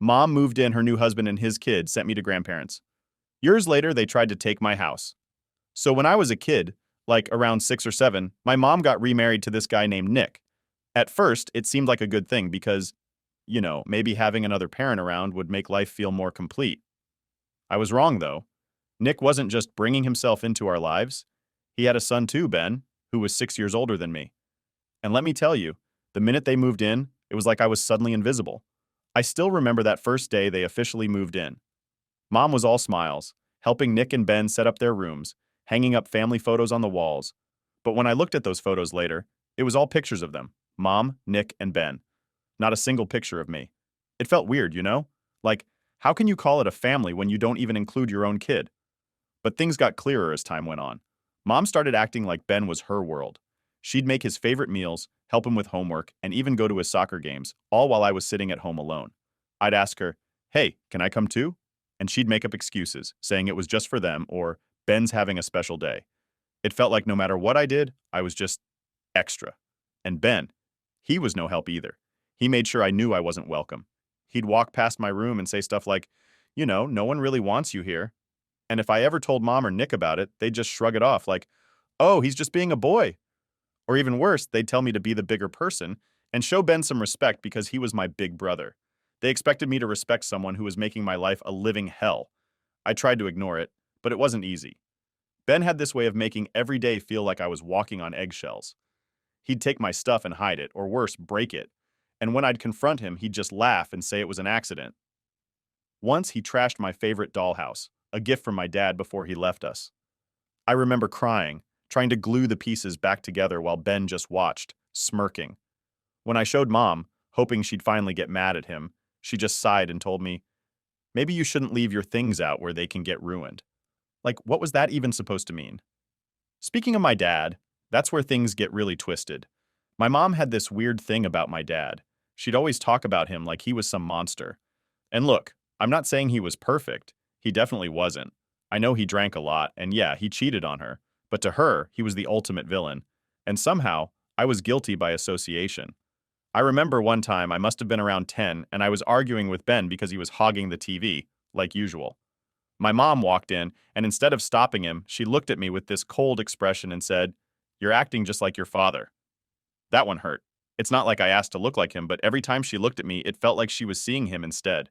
Mom moved in her new husband and his kid sent me to grandparents. Years later, they tried to take my house. So when I was a kid, like around 6 or 7, my mom got remarried to this guy named Nick. At first, it seemed like a good thing because, maybe having another parent around would make life feel more complete. I was wrong, though. Nick wasn't just bringing himself into our lives. He had a son too, Ben, who was 6 years older than me. And let me tell you, the minute they moved in, it was like I was suddenly invisible. I still remember that first day they officially moved in. Mom was all smiles, helping Nick and Ben set up their rooms, hanging up family photos on the walls. But when I looked at those photos later, it was all pictures of them: Mom, Nick, and Ben. Not a single picture of me. It felt weird, you know? Like, how can you call it a family when you don't even include your own kid? But things got clearer as time went on. Mom started acting like Ben was her world. She'd make his favorite meals, help him with homework, and even go to his soccer games, all while I was sitting at home alone. I'd ask her, "Hey, can I come too?" And she'd make up excuses, saying it was just for them or Ben's having a special day. It felt like no matter what I did, I was just extra. And Ben, he was no help either. He made sure I knew I wasn't welcome. He'd walk past my room and say stuff like, no one really wants you here. And if I ever told Mom or Nick about it, they'd just shrug it off like, oh, he's just being a boy. Or even worse, they'd tell me to be the bigger person and show Ben some respect because he was my big brother. They expected me to respect someone who was making my life a living hell. I tried to ignore it, but it wasn't easy. Ben had this way of making every day feel like I was walking on eggshells. He'd take my stuff and hide it, or worse, break it. And when I'd confront him, he'd just laugh and say it was an accident. Once he trashed my favorite dollhouse, a gift from my dad before he left us. I remember crying, trying to glue the pieces back together while Ben just watched, smirking. When I showed Mom, hoping she'd finally get mad at him, she just sighed and told me, maybe you shouldn't leave your things out where they can get ruined. Like, what was that even supposed to mean? Speaking of my dad, that's where things get really twisted. My mom had this weird thing about my dad. She'd always talk about him like he was some monster. And look, I'm not saying he was perfect. He definitely wasn't. I know he drank a lot, and yeah, he cheated on her. But to her, he was the ultimate villain. And somehow, I was guilty by association. I remember one time I must have been around 10, and I was arguing with Ben because he was hogging the TV, like usual. My mom walked in, and instead of stopping him, she looked at me with this cold expression and said, "You're acting just like your father." That one hurt. It's not like I asked to look like him, but every time she looked at me, it felt like she was seeing him instead.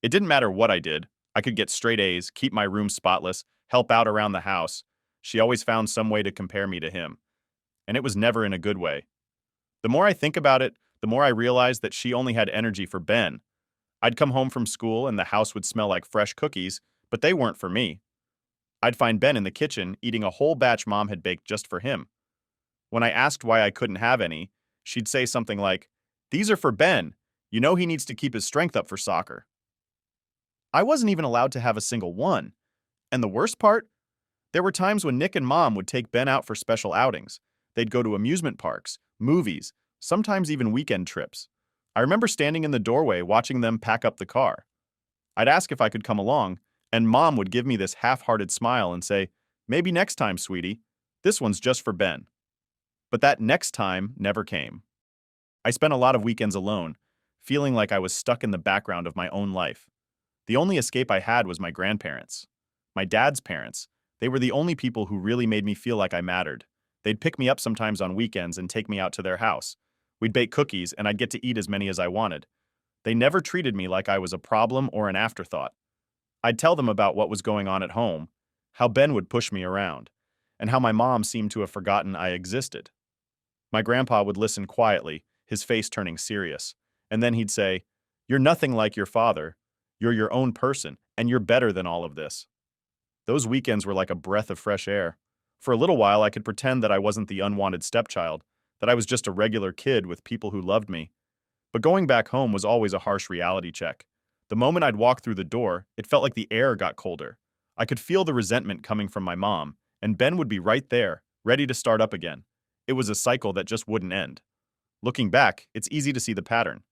It didn't matter what I did. I could get straight A's, keep my room spotless, help out around the house. She always found some way to compare me to him. And it was never in a good way. The more I think about it, the more I realize that she only had energy for Ben. I'd come home from school and the house would smell like fresh cookies, but they weren't for me. I'd find Ben in the kitchen eating a whole batch Mom had baked just for him. When I asked why I couldn't have any, she'd say something like, "These are for Ben. You know he needs to keep his strength up for soccer." I wasn't even allowed to have a single one. And the worst part? There were times when Nick and Mom would take Ben out for special outings. They'd go to amusement parks, movies, sometimes even weekend trips. I remember standing in the doorway watching them pack up the car. I'd ask if I could come along, and Mom would give me this half-hearted smile and say, "Maybe next time, sweetie. This one's just for Ben." But that next time never came. I spent a lot of weekends alone, feeling like I was stuck in the background of my own life. The only escape I had was my grandparents. My dad's parents. They were the only people who really made me feel like I mattered. They'd pick me up sometimes on weekends and take me out to their house. We'd bake cookies, and I'd get to eat as many as I wanted. They never treated me like I was a problem or an afterthought. I'd tell them about what was going on at home, how Ben would push me around, and how my mom seemed to have forgotten I existed. My grandpa would listen quietly, his face turning serious, and then he'd say, "You're nothing like your father. You're your own person, and you're better than all of this." Those weekends were like a breath of fresh air. For a little while, I could pretend that I wasn't the unwanted stepchild, that I was just a regular kid with people who loved me. But going back home was always a harsh reality check. The moment I'd walk through the door, it felt like the air got colder. I could feel the resentment coming from my mom, and Ben would be right there, ready to start up again. It was a cycle that just wouldn't end. Looking back, it's easy to see the pattern.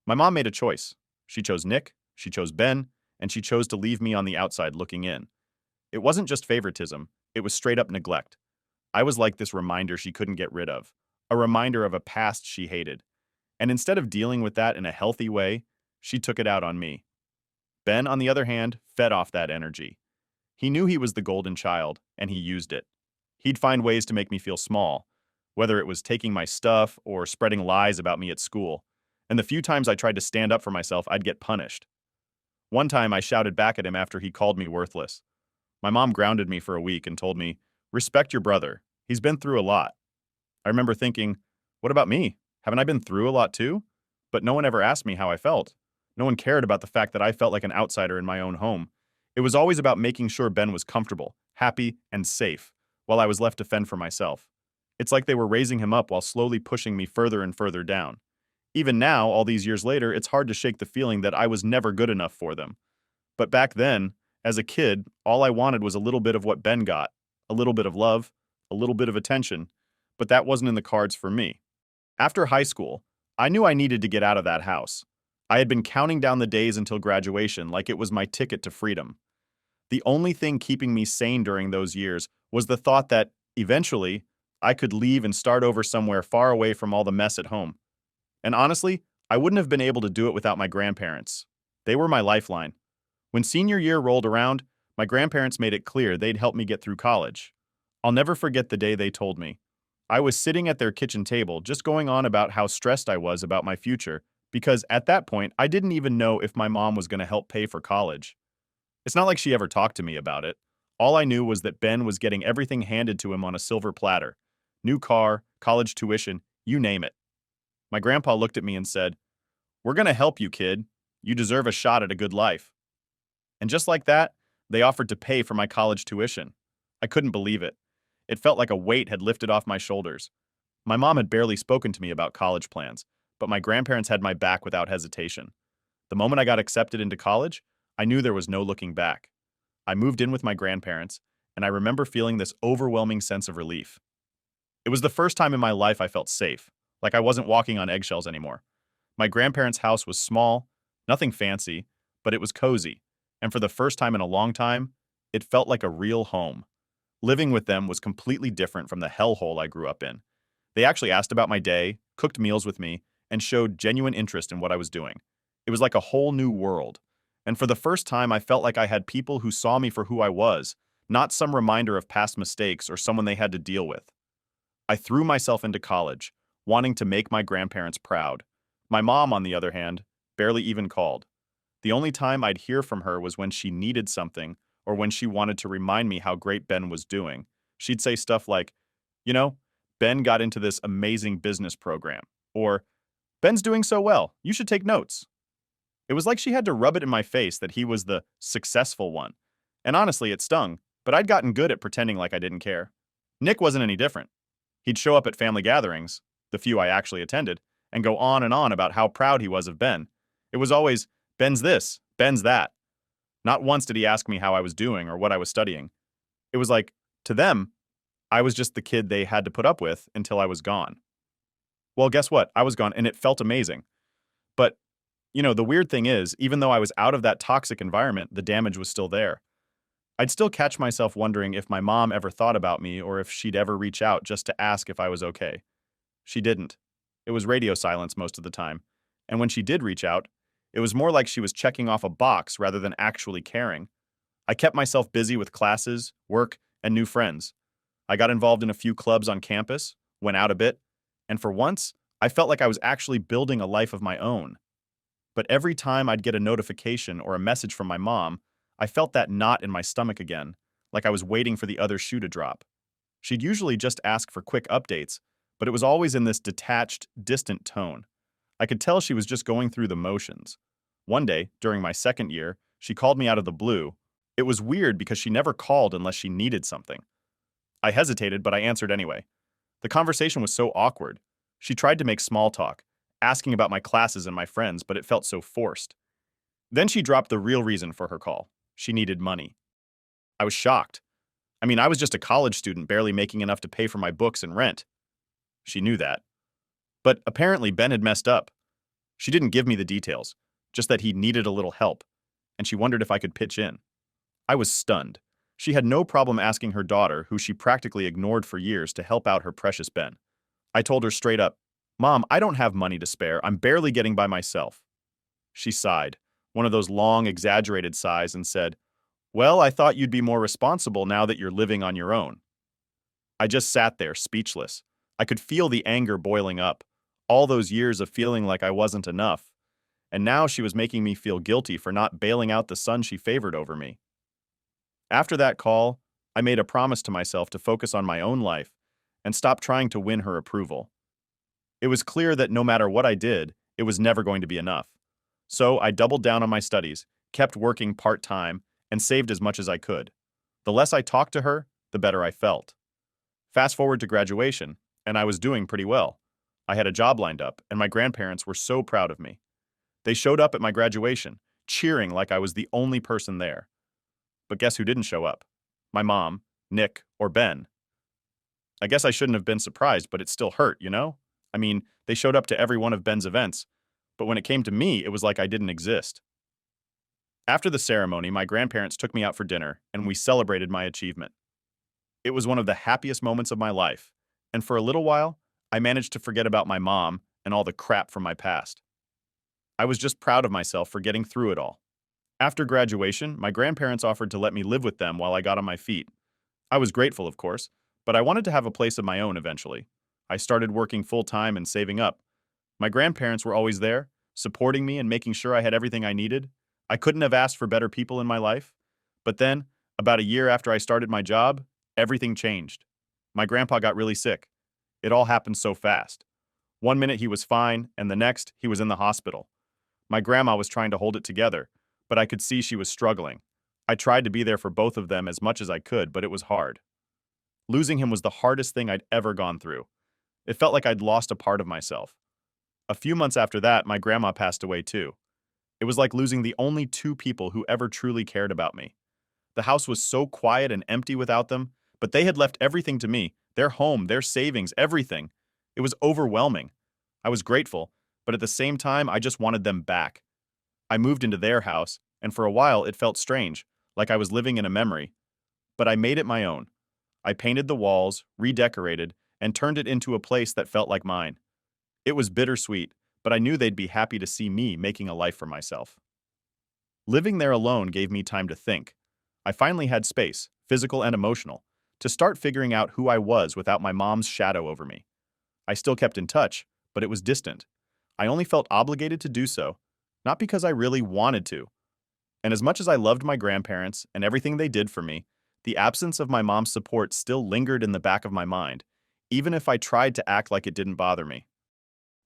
My mom made a choice. She chose Nick, she chose Ben, and she chose to leave me on the outside looking in. It wasn't just favoritism, it was straight up neglect. I was like this reminder she couldn't get rid of, a reminder of a past she hated. And instead of dealing with that in a healthy way, She took it out on me. Ben, on the other hand, fed off that energy. He knew he was the golden child, and he used it. He'd find ways to make me feel small, whether it was taking my stuff or spreading lies about me at school. And the few times I tried to stand up for myself, I'd get punished. One time I shouted back at him after he called me worthless. My mom grounded me for a week and told me, "Respect your brother. He's been through a lot." I remember thinking, what about me? Haven't I been through a lot too? But no one ever asked me how I felt. No one cared about the fact that I felt like an outsider in my own home. It was always about making sure Ben was comfortable, happy, and safe, while I was left to fend for myself. It's like they were raising him up while slowly pushing me further and further down. Even now, all these years later, it's hard to shake the feeling that I was never good enough for them. But back then, as a kid, all I wanted was a little bit of what Ben got, a little bit of love, a little bit of attention, but that wasn't in the cards for me. After high school, I knew I needed to get out of that house. I had been counting down the days until graduation like it was my ticket to freedom. The only thing keeping me sane during those years was the thought that, eventually, I could leave and start over somewhere far away from all the mess at home. And honestly, I wouldn't have been able to do it without my grandparents. They were my lifeline. When senior year rolled around, my grandparents made it clear they'd help me get through college. I'll never forget the day they told me. I was sitting at their kitchen table just going on about how stressed I was about my future, because at that point, I didn't even know if my mom was going to help pay for college. It's not like she ever talked to me about it. All I knew was that Ben was getting everything handed to him on a silver platter. New car, college tuition, you name it. My grandpa looked at me and said, "We're going to help you, kid. You deserve a shot at a good life." And just like that, they offered to pay for my college tuition. I couldn't believe it. It felt like a weight had lifted off my shoulders. My mom had barely spoken to me about college plans, but my grandparents had my back without hesitation. The moment I got accepted into college, I knew there was no looking back. I moved in with my grandparents, and I remember feeling this overwhelming sense of relief. It was the first time in my life I felt safe, like I wasn't walking on eggshells anymore. My grandparents' house was small, nothing fancy, but it was cozy, and for the first time in a long time, it felt like a real home. Living with them was completely different from the hellhole I grew up in. They actually asked about my day, cooked meals with me, and showed genuine interest in what I was doing. It was like a whole new world. And for the first time, I felt like I had people who saw me for who I was, not some reminder of past mistakes or someone they had to deal with. I threw myself into college, wanting to make my grandparents proud. My mom, on the other hand, barely even called. The only time I'd hear from her was when she needed something or when she wanted to remind me how great Ben was doing. She'd say stuff like, "You know, Ben got into this amazing business program," or "Ben's doing so well, you should take notes." It was like she had to rub it in my face that he was the successful one. And honestly, it stung, but I'd gotten good at pretending like I didn't care. Nick wasn't any different. He'd show up at family gatherings, the few I actually attended, and go on and on about how proud he was of Ben. It was always, "Ben's this, Ben's that." Not once did he ask me how I was doing or what I was studying. It was like, to them, I was just the kid they had to put up with until I was gone. Well, guess what? I was gone, and it felt amazing. But, the weird thing is, even though I was out of that toxic environment, the damage was still there. I'd still catch myself wondering if my mom ever thought about me or if she'd ever reach out just to ask if I was okay. She didn't. It was radio silence most of the time. And when she did reach out, it was more like she was checking off a box rather than actually caring. I kept myself busy with classes, work, and new friends. I got involved in a few clubs on campus, went out a bit, and for once, I felt like I was actually building a life of my own. But every time I'd get a notification or a message from my mom, I felt that knot in my stomach again, like I was waiting for the other shoe to drop. She'd usually just ask for quick updates, but it was always in this detached, distant tone. I could tell she was just going through the motions. One day, during my second year, she called me out of the blue. It was weird because she never called unless she needed something. I hesitated, but I answered anyway. The conversation was so awkward. She tried to make small talk, asking about my classes and my friends, but it felt so forced. Then she dropped the real reason for her call. She needed money. I was shocked. I was just a college student barely making enough to pay for my books and rent. She knew that. But apparently Ben had messed up. She didn't give me the details, just that he needed a little help, and she wondered if I could pitch in. I was stunned. She had no problem asking her daughter, who she practically ignored for years, to help out her precious Ben. I told her straight up, "Mom, I don't have money to spare. I'm barely getting by myself." She sighed, one of those long, exaggerated sighs, and said, "Well, I thought you'd be more responsible now that you're living on your own." I just sat there, speechless. I could feel the anger boiling up, all those years of feeling like I wasn't enough. And now she was making me feel guilty for not bailing out the son she favored over me. After that call, I made a promise to myself to focus on my own life and stop trying to win her approval. It was clear that no matter what I did, it was never going to be enough. So I doubled down on my studies, kept working part-time, and saved as much as I could. The less I talked to her, the better I felt. Fast forward to graduation, and I was doing pretty well. I had a job lined up, and my grandparents were so proud of me. They showed up at my graduation, cheering like I was the only person there. But guess who didn't show up? My mom, Nick, or Ben. I guess I shouldn't have been surprised, but it still hurt, you know? I mean, they showed up to every one of Ben's events, but when it came to me, it was like I didn't exist. After the ceremony, my grandparents took me out for dinner, and we celebrated my achievement. It was one of the happiest moments of my life, and for a little while, I managed to forget about my mom and all the crap from my past. I was just proud of myself for getting through it all. After graduation, my grandparents offered to let me live with them while I got on my feet. I was grateful, of course, but I wanted to have a place of my own eventually. I started working full-time and saving up. My grandparents were always there, supporting me and making sure I had everything I needed. I couldn't have asked for better people in my life. But then, about a year after I started my job, everything changed. My grandpa got really sick. It all happened so fast. One minute he was fine, and the next, he was in the hospital. My grandma was trying to hold it together, but I could see she was struggling. I tried to be there for both of them as much as I could, but it was hard. Losing him was the hardest thing I'd ever gone through. It felt like I'd lost a part of myself. A few months after that, my grandma passed away too. It was like losing the only two people who ever truly cared about me. The house was so quiet and empty without them, but they had left everything to me, their home, their savings, everything. It was overwhelming. I was grateful, but at the same time, I just wanted them back. I moved into their house, and for a while it felt strange, like I was living in a memory. But I made it my own. I painted the walls, redecorated, and turned it into a place that felt like mine. It was bittersweet, but I knew they'd be happy to see me making a life for myself. Living there alone gave me time to think. I finally had space, physical and emotional, to start figuring out who I was without my mom's shadow over me. I still kept in touch, but it was distant. I only felt obligated to do so, not because I really wanted to. And as much as I loved my grandparents and everything they did for me, the absence of my mom's support still lingered in the back of my mind, even if I tried to act like it didn't bother me.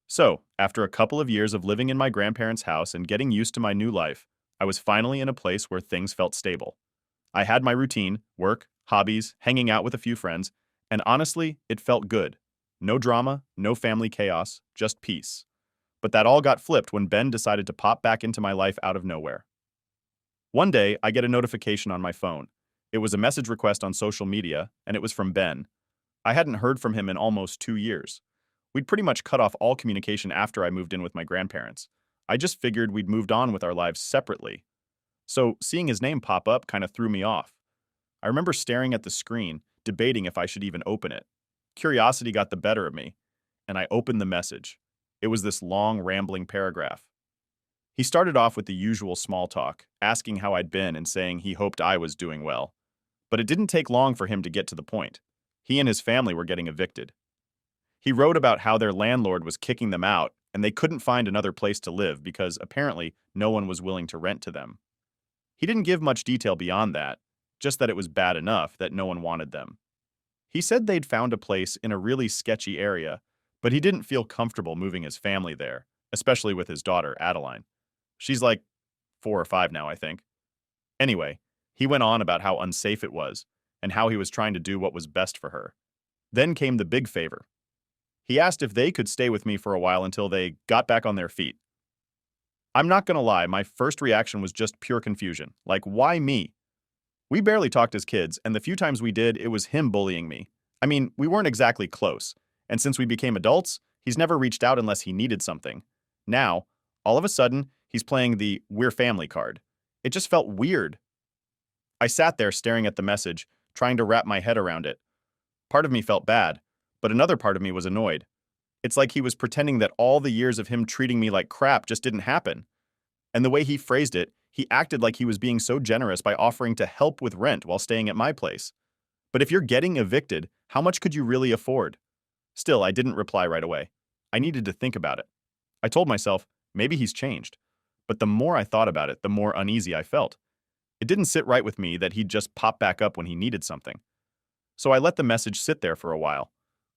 So, after a couple of years of living in my grandparents' house and getting used to my new life, I was finally in a place where things felt stable. I had my routine, work, hobbies, hanging out with a few friends, and honestly, it felt good. No drama, no family chaos, just peace. But that all got flipped when Ben decided to pop back into my life out of nowhere. One day, I get a notification on my phone. It was a message request on social media, and it was from Ben. I hadn't heard from him in almost 2 years. We'd pretty much cut off all communication after I moved in with my grandparents. I just figured we'd moved on with our lives separately. So seeing his name pop up kind of threw me off. I remember staring at the screen, debating if I should even open it. Curiosity got the better of me, and I opened the message. It was this long, rambling paragraph. He started off with the usual small talk, asking how I'd been and saying he hoped I was doing well. But it didn't take long for him to get to the point. He and his family were getting evicted. He wrote about how their landlord was kicking them out and they couldn't find another place to live because apparently no one was willing to rent to them. He didn't give much detail beyond that, just that it was bad enough that no one wanted them. He said they'd found a place in a really sketchy area, but he didn't feel comfortable moving his family there, especially with his daughter, Adeline. She's like 4 or 5 now, I think. Anyway, he went on about how unsafe it was and how he was trying to do what was best for her. Then came the big favor. He asked if they could stay with me for a while until they got back on their feet. I'm not gonna lie, my first reaction was just pure confusion. Like, why me? We barely talked as kids, and the few times we did, it was him bullying me. I mean, we weren't exactly close, and since we became adults, he's never reached out unless he needed something. Now, all of a sudden, he's playing the "we're family" card. It just felt weird. I sat there staring at the message, trying to wrap my head around it. Part of me felt bad, but another part of me was annoyed. It's like he was pretending that all the years of him treating me like crap just didn't happen. And the way he phrased it, he acted like he was being so generous by offering to help with rent while staying at my place. But if you're getting evicted, how much could you really afford? Still, I didn't reply right away. I needed to think about it. I told myself, maybe he's changed. But the more I thought about it, the more uneasy I felt. It didn't sit right with me that he'd just pop back up when he needed something. So I let the message sit there for a while.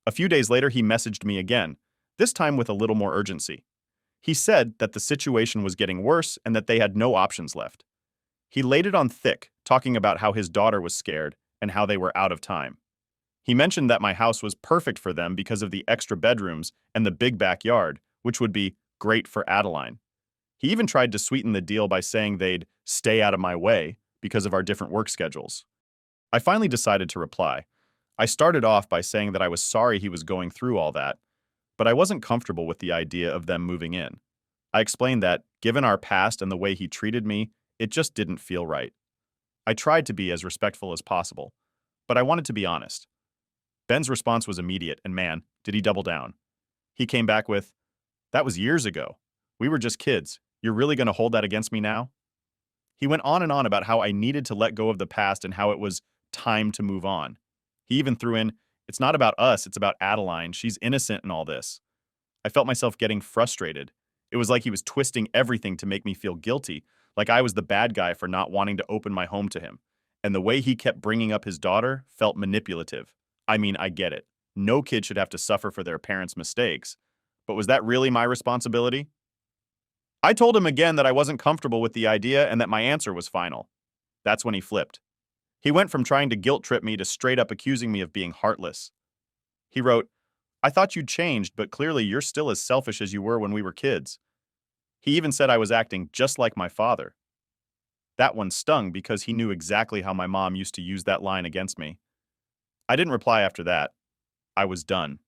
A few days later, he messaged me again, this time with a little more urgency. He said that the situation was getting worse and that they had no options left. He laid it on thick, talking about how his daughter was scared and how they were out of time. He mentioned that my house was perfect for them because of the extra bedrooms and the big backyard, which would be great for Adeline. He even tried to sweeten the deal by saying they'd stay out of my way because of our different work schedules. I finally decided to reply. I started off by saying that I was sorry he was going through all that, but I wasn't comfortable with the idea of them moving in. I explained that, given our past and the way he treated me, it just didn't feel right. I tried to be as respectful as possible, but I wanted to be honest. Ben's response was immediate, and man, did he double down. He came back with, "That was years ago. We were just kids. You're really going to hold that against me now?" He went on and on about how I needed to let go of the past and how it was time to move on. He even threw in, "It's not about us, it's about Adeline. She's innocent in all this." I felt myself getting frustrated. It was like he was twisting everything to make me feel guilty, like I was the bad guy for not wanting to open my home to him. And the way he kept bringing up his daughter felt manipulative. I mean, I get it. No kid should have to suffer for their parents' mistakes. But was that really my responsibility? I told him again that I wasn't comfortable with the idea and that my answer was final. That's when he flipped. He went from trying to guilt trip me to straight up accusing me of being heartless. He wrote, "I thought you'd changed, but clearly you're still as selfish as you were when we were kids." He even said I was acting just like my father. That one stung because he knew exactly how my mom used to use that line against me. I didn't reply after that. I was done.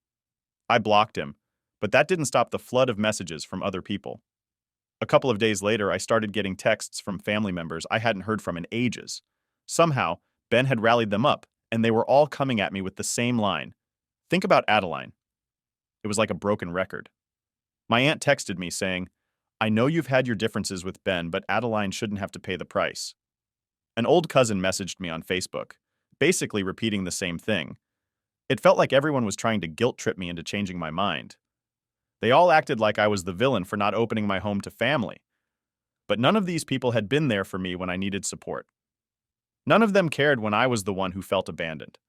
I blocked him, but that didn't stop the flood of messages from other people. A couple of days later, I started getting texts from family members I hadn't heard from in ages. Somehow, Ben had rallied them up, and they were all coming at me with the same line. "Think about Adeline." It was like a broken record. My aunt texted me saying, "I know you've had your differences with Ben, but Adeline shouldn't have to pay the price." An old cousin messaged me on Facebook, basically repeating the same thing. It felt like everyone was trying to guilt trip me into changing my mind. They all acted like I was the villain for not opening my home to family. But none of these people had been there for me when I needed support. None of them cared when I was the one who felt abandoned.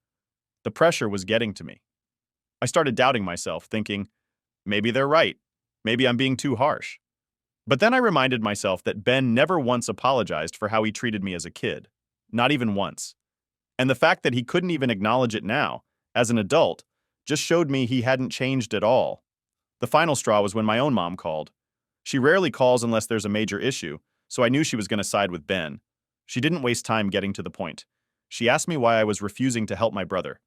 The pressure was getting to me. I started doubting myself, thinking, maybe they're right. Maybe I'm being too harsh. But then I reminded myself that Ben never once apologized for how he treated me as a kid. Not even once. And the fact that he couldn't even acknowledge it now, as an adult, just showed me he hadn't changed at all. The final straw was when my own mom called. She rarely calls unless there's a major issue, so I knew she was going to side with Ben. She didn't waste time getting to the point. She asked me why I was refusing to help my brother.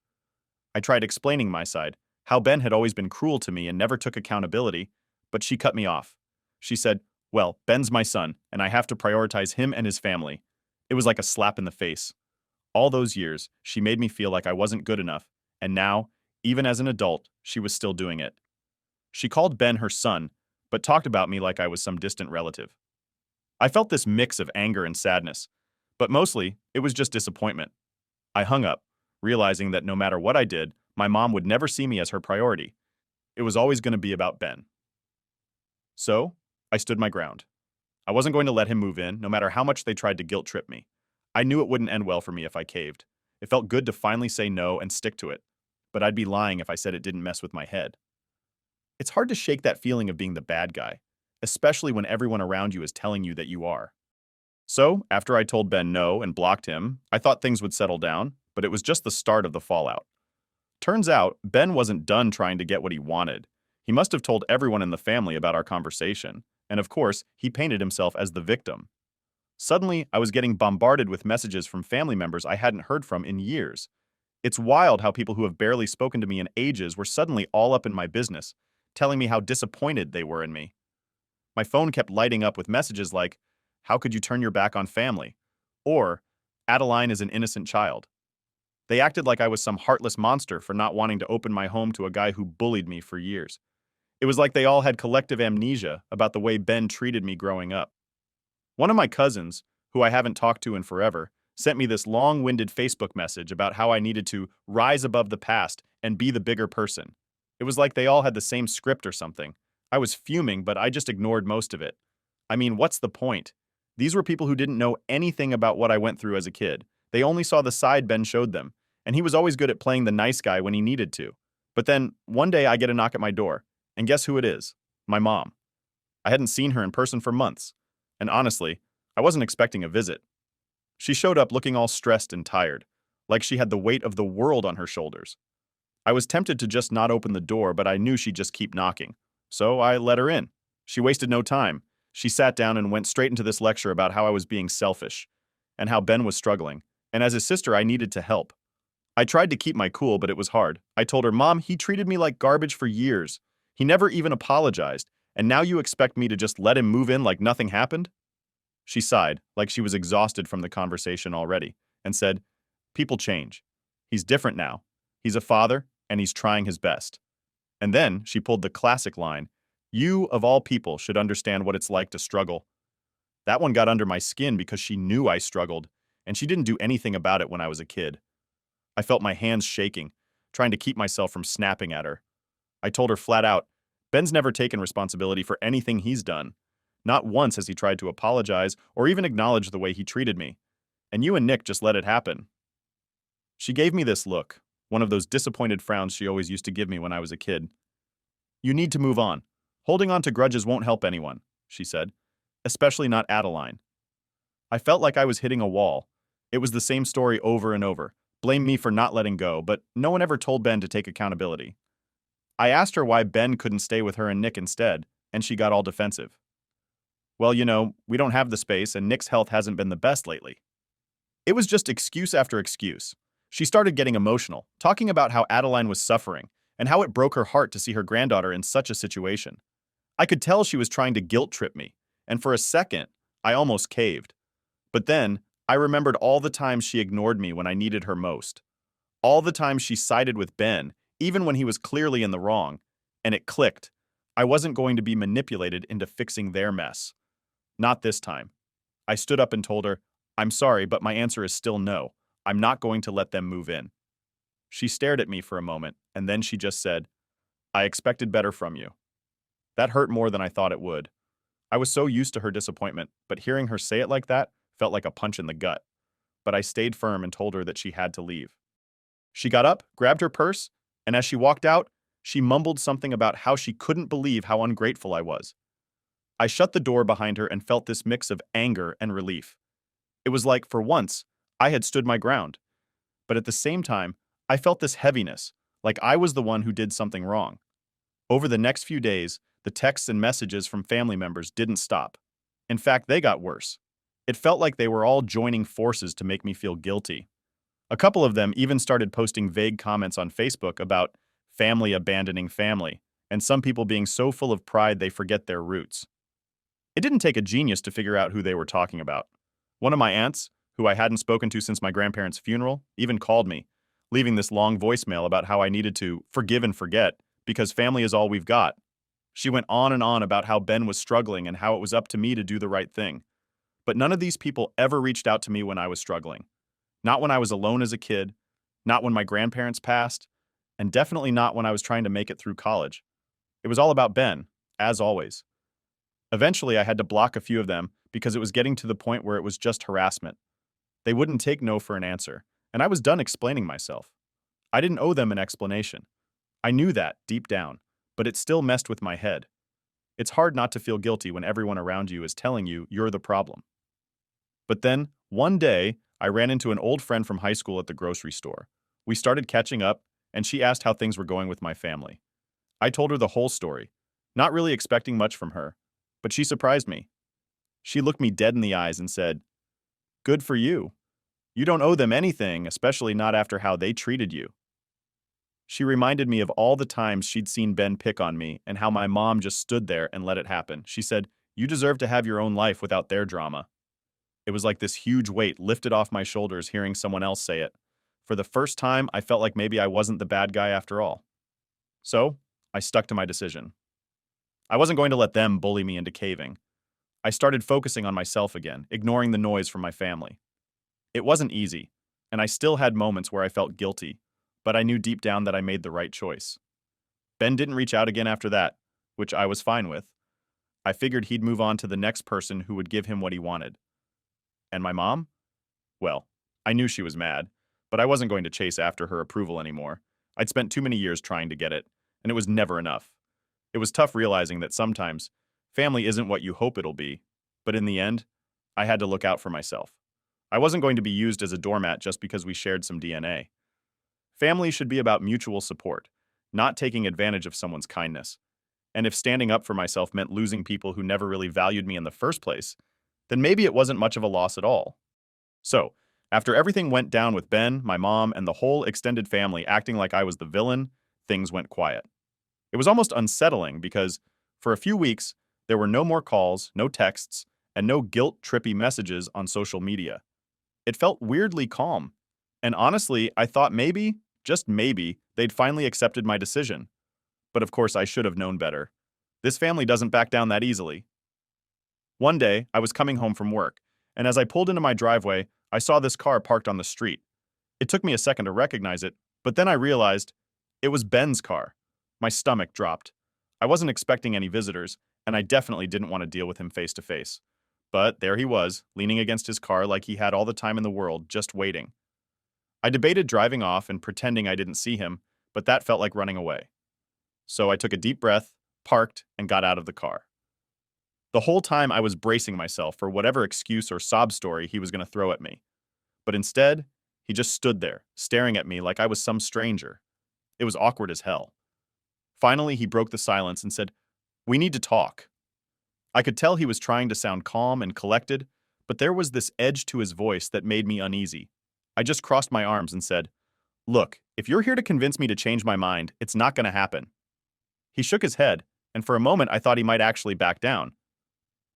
I tried explaining my side, how Ben had always been cruel to me and never took accountability, but she cut me off. She said, "Well, Ben's my son, and I have to prioritize him and his family." It was like a slap in the face. All those years, she made me feel like I wasn't good enough, and now, even as an adult, she was still doing it. She called Ben her son, but talked about me like I was some distant relative. I felt this mix of anger and sadness, but mostly, it was just disappointment. I hung up, realizing that no matter what I did, my mom would never see me as her priority. It was always going to be about Ben. So, I stood my ground. I wasn't going to let him move in, no matter how much they tried to guilt trip me. I knew it wouldn't end well for me if I caved. It felt good to finally say no and stick to it, but I'd be lying if I said it didn't mess with my head. It's hard to shake that feeling of being the bad guy, especially when everyone around you is telling you that you are. So, after I told Ben no and blocked him, I thought things would settle down, but it was just the start of the fallout. Turns out, Ben wasn't done trying to get what he wanted. He must have told everyone in the family about our conversation, and of course, he painted himself as the victim. Suddenly, I was getting bombarded with messages from family members I hadn't heard from in years. It's wild how people who have barely spoken to me in ages were suddenly all up in my business, telling me how disappointed they were in me. My phone kept lighting up with messages like, "How could you turn your back on family?" Or, "Adeline is an innocent child." They acted like I was some heartless monster for not wanting to open my home to a guy who bullied me for years. It was like they all had collective amnesia about the way Ben treated me growing up. One of my cousins, who I haven't talked to in forever, sent me this long-winded Facebook message about how I needed to rise above the past and be the bigger person. It was like they all had the same script or something. I was fuming, but I just ignored most of it. I mean, what's the point? These were people who didn't know anything about what I went through as a kid. They only saw the side Ben showed them, and he was always good at playing the nice guy when he needed to. But then, one day I get a knock at my door, and guess who it is? My mom. I hadn't seen her in person for months, and honestly, I wasn't expecting a visit. She showed up looking all stressed and tired, like she had the weight of the world on her shoulders. I was tempted to just not open the door, but I knew she'd just keep knocking. So I let her in. She wasted no time. She sat down and went straight into this lecture about how I was being selfish, and how Ben was struggling, and as his sister I needed to help. I tried to keep my cool, but it was hard. I told her, "Mom, he treated me like garbage for years. He never even apologized, and now you expect me to just let him move in like nothing happened?" She sighed, like she was exhausted from the conversation already, and said, "People change. He's different now. He's a father, and he's trying his best." And then she pulled the classic line, "You, of all people, should understand what it's like to struggle." That one got under my skin because she knew I struggled, and she didn't do anything about it when I was a kid. I felt my hands shaking, trying to keep myself from snapping at her. I told her flat out, "Ben's never taken responsibility for anything he's done. Not once has he tried to apologize or even acknowledge the way he treated me. And you and Nick just let it happen." She gave me this look, one of those disappointed frowns she always used to give me when I was a kid. "You need to move on. Holding on to grudges won't help anyone," she said, "especially not Adeline." I felt like I was hitting a wall. It was the same story over and over. Blame me for not letting go, but no one ever told Ben to take accountability. I asked her why Ben couldn't stay with her and Nick instead, and she got all defensive. "Well, we don't have the space, and Nick's health hasn't been the best lately." It was just excuse after excuse. She started getting emotional, talking about how Adeline was suffering, and how it broke her heart to see her granddaughter in such a situation. I could tell she was trying to guilt trip me, and for a second, I almost caved. But then, I remembered all the times she ignored me when I needed her most. All the times she sided with Ben, even when he was clearly in the wrong, and it clicked. I wasn't going to be manipulated into fixing their mess. Not this time. I stood up and told her, "I'm sorry, but my answer is still no. I'm not going to let them move in." She stared at me for a moment, and then she just said, "I expected better from you." That hurt more than I thought it would. I was so used to her disappointment, but hearing her say it like that felt like a punch in the gut. But I stayed firm and told her that she had to leave. She got up, grabbed her purse, and as she walked out, she mumbled something about how she couldn't believe how ungrateful I was. I shut the door behind her and felt this mix of anger and relief. It was like, for once, I had stood my ground. But at the same time, I felt this heaviness, like I was the one who did something wrong. Over the next few days, the texts and messages from family members didn't stop. In fact, they got worse. It felt like they were all joining forces to make me feel guilty. A couple of them even started posting vague comments on Facebook about family abandoning family, and some people being so full of pride they forget their roots. It didn't take a genius to figure out who they were talking about. One of my aunts, who I hadn't spoken to since my grandparents' funeral, even called me, leaving this long voicemail about how I needed to forgive and forget because family is all we've got. She went on and on about how Ben was struggling and how it was up to me to do the right thing. But none of these people ever reached out to me when I was struggling. Not when I was alone as a kid, not when my grandparents passed, and definitely not when I was trying to make it through college. It was all about Ben, as always. Eventually, I had to block a few of them because it was getting to the point where it was just harassment. They wouldn't take no for an answer, and I was done explaining myself. I didn't owe them an explanation. I knew that deep down, but it still messed with my head. It's hard not to feel guilty when everyone around you is telling you you're the problem. But then, one day, I ran into an old friend from high school at the grocery store. We started catching up, and she asked how things were going with my family. I told her the whole story, not really expecting much from her, but she surprised me. She looked me dead in the eyes and said, "Good for you. You don't owe them anything, especially not after how they treated you." She reminded me of all the times she'd seen Ben pick on me and how my mom just stood there and let it happen. She said, "You deserve to have your own life without their drama." It was like this huge weight lifted off my shoulders hearing someone else say it. For the first time, I felt like maybe I wasn't the bad guy after all. So, I stuck to my decision. I wasn't going to let them bully me into caving. I started focusing on myself again, ignoring the noise from my family. It wasn't easy, and I still had moments where I felt guilty, but I knew deep down that I made the right choice. Ben didn't reach out again after that, which I was fine with. I figured he'd move on to the next person who would give him what he wanted. And my mom? Well, I knew she was mad, but I wasn't going to chase after her approval anymore. I'd spent too many years trying to get it, and it was never enough. It was tough realizing that sometimes family isn't what you hope it'll be, but in the end, I had to look out for myself. I wasn't going to be used as a doormat just because we shared some DNA. Family should be about mutual support, not taking advantage of someone's kindness. And if standing up for myself meant losing people who never really valued me in the first place, then maybe it wasn't much of a loss at all. So, after everything went down with Ben, my mom, and the whole extended family acting like I was the villain, things went quiet. It was almost unsettling because, for a few weeks, there were no more calls, no texts, and no guilt-trippy messages on social media. It felt weirdly calm. And honestly, I thought maybe, just maybe, they'd finally accepted my decision. But of course, I should have known better. This family doesn't back down that easily. One day, I was coming home from work, and as I pulled into my driveway, I saw this car parked on the street. It took me a second to recognize it, but then I realized it was Ben's car. My stomach dropped. I wasn't expecting any visitors, and I definitely didn't want to deal with him face to face. But there he was, leaning against his car like he had all the time in the world, just waiting. I debated driving off and pretending I didn't see him, but that felt like running away. So I took a deep breath, parked, and got out of the car. The whole time I was bracing myself for whatever excuse or sob story he was going to throw at me. But instead, he just stood there, staring at me like I was some stranger. It was awkward as hell. Finally, he broke the silence and said, "We need to talk." I could tell he was trying to sound calm and collected, but there was this edge to his voice that made me uneasy. I just crossed my arms and said, "Look, if you're here to convince me to change my mind, it's not going to happen." He shook his head, and for a moment I thought he might actually back down.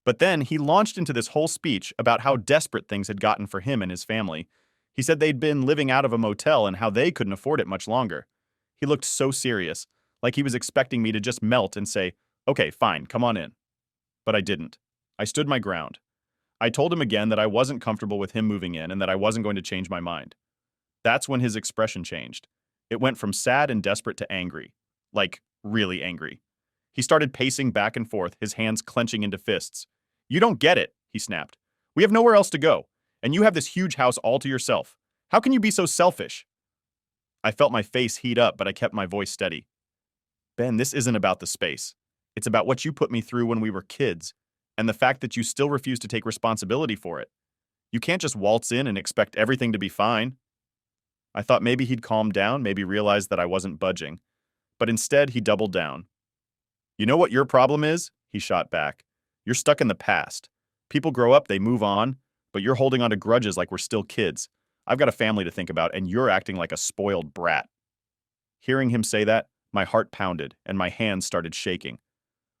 But then he launched into this whole speech about how desperate things had gotten for him and his family. He said they'd been living out of a motel and how they couldn't afford it much longer. He looked so serious, like he was expecting me to just melt and say, "Okay, fine, come on in." But I didn't. I stood my ground. I told him again that I wasn't comfortable with him moving in and that I wasn't going to change my mind. That's when his expression changed. It went from sad and desperate to angry. Like, really angry. He started pacing back and forth, his hands clenching into fists. "You don't get it," he snapped. "We have nowhere else to go, and you have this huge house all to yourself. How can you be so selfish?" I felt my face heat up, but I kept my voice steady. "Ben, this isn't about the space. It's about what you put me through when we were kids, and the fact that you still refuse to take responsibility for it. You can't just waltz in and expect everything to be fine." I thought maybe he'd calm down, maybe realize that I wasn't budging. But instead, he doubled down. "You know what your problem is?" he shot back. "You're stuck in the past. People grow up, they move on, but you're holding on to grudges like we're still kids. I've got a family to think about, and you're acting like a spoiled brat." Hearing him say that, my heart pounded, and my hands started shaking.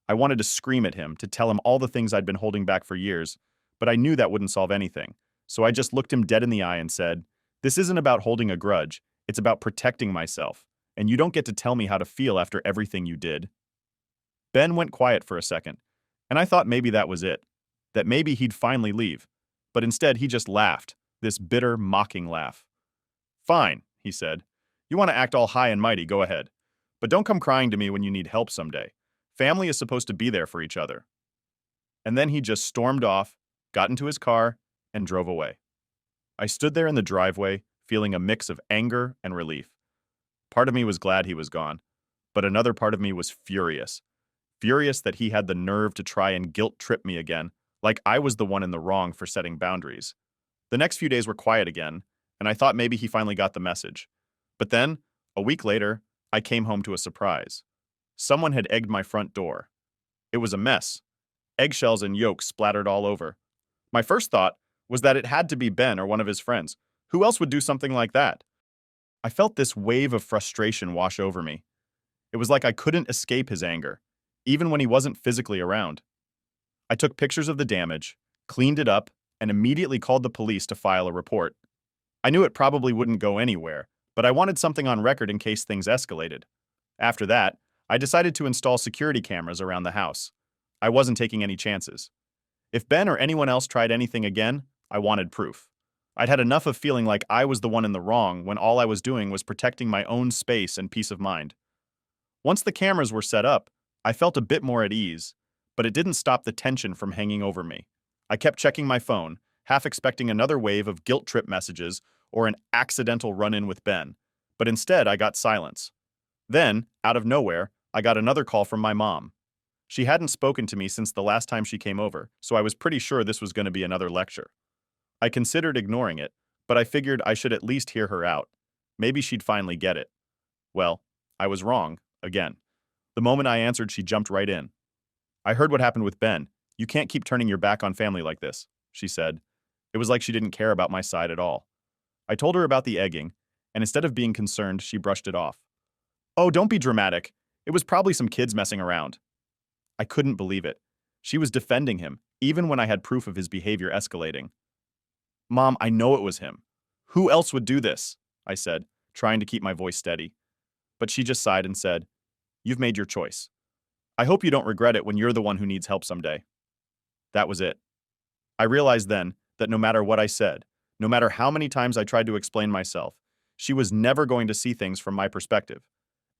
I wanted to scream at him, to tell him all the things I'd been holding back for years, but I knew that wouldn't solve anything. So I just looked him dead in the eye and said, "This isn't about holding a grudge, it's about protecting myself, and you don't get to tell me how to feel after everything you did." Ben went quiet for a second, and I thought maybe that was it, that maybe he'd finally leave. But instead, he just laughed, this bitter, mocking laugh. "Fine," he said. "You want to act all high and mighty, go ahead. But don't come crying to me when you need help someday. Family is supposed to be there for each other." And then he just stormed off, got into his car, and drove away. I stood there in the driveway, feeling a mix of anger and relief. Part of me was glad he was gone, but another part of me was furious. Furious that he had the nerve to try and guilt-trip me again, like I was the one in the wrong for setting boundaries. The next few days were quiet again, and I thought maybe he finally got the message. But then, a week later, I came home to a surprise. Someone had egged my front door. It was a mess. Eggshells and yolks splattered all over. My first thought was that it had to be Ben or one of his friends. Who else would do something like that? I felt this wave of frustration wash over me. It was like I couldn't escape his anger, even when he wasn't physically around. I took pictures of the damage, cleaned it up, and immediately called the police to file a report. I knew it probably wouldn't go anywhere, but I wanted something on record in case things escalated. After that, I decided to install security cameras around the house. I wasn't taking any chances. If Ben or anyone else tried anything again, I wanted proof. I'd had enough of feeling like I was the one in the wrong when all I was doing was protecting my own space and peace of mind. Once the cameras were set up, I felt a bit more at ease, but it didn't stop the tension from hanging over me. I kept checking my phone, half expecting another wave of guilt trip messages or an accidental run-in with Ben, but instead I got silence. Then, out of nowhere, I got another call from my mom. She hadn't spoken to me since the last time she came over, so I was pretty sure this was going to be another lecture. I considered ignoring it, but I figured I should at least hear her out. Maybe she'd finally get it. Well, I was wrong, again. The moment I answered, she jumped right in. "I heard what happened with Ben. You can't keep turning your back on family like this," she said. It was like she didn't care about my side at all. I told her about the egging, and instead of being concerned, she brushed it off. "Oh, don't be dramatic. It was probably some kids messing around." I couldn't believe it. She was defending him, even when I had proof of his behavior escalating. "Mom, I know it was him. Who else would do this?" I said, trying to keep my voice steady. But she just sighed and said, "You've made your choice. I hope you don't regret it when you're the one who needs help someday." That was it. I realized then that no matter what I said, no matter how many times I tried to explain myself, she was never going to see things from my perspective.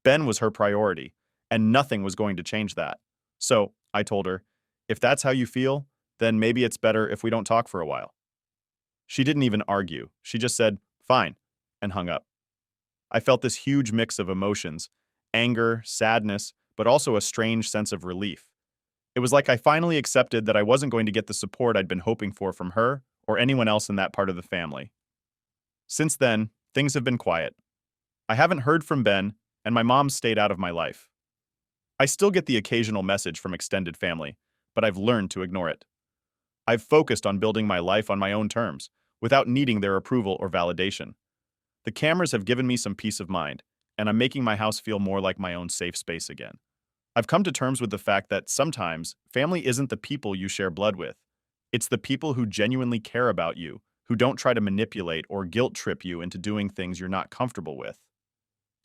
Ben was her priority, and nothing was going to change that. So, I told her, "If that's how you feel, then maybe it's better if we don't talk for a while." She didn't even argue. She just said, "Fine," and hung up. I felt this huge mix of emotions, anger, sadness, but also a strange sense of relief. It was like I finally accepted that I wasn't going to get the support I'd been hoping for from her or anyone else in that part of the family. Since then, things have been quiet. I haven't heard from Ben, and my mom stayed out of my life. I still get the occasional message from extended family, but I've learned to ignore it. I've focused on building my life on my own terms, without needing their approval or validation. The cameras have given me some peace of mind, and I'm making my house feel more like my own safe space again. I've come to terms with the fact that sometimes family isn't the people you share blood with. It's the people who genuinely care about you, who don't try to manipulate or guilt trip you into doing things you're not comfortable with.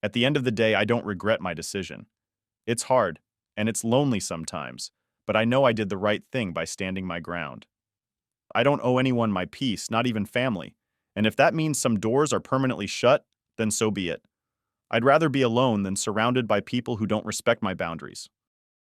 At the end of the day, I don't regret my decision. It's hard, and it's lonely sometimes, but I know I did the right thing by standing my ground. I don't owe anyone my peace, not even family, and if that means some doors are permanently shut, then so be it. I'd rather be alone than surrounded by people who don't respect my boundaries.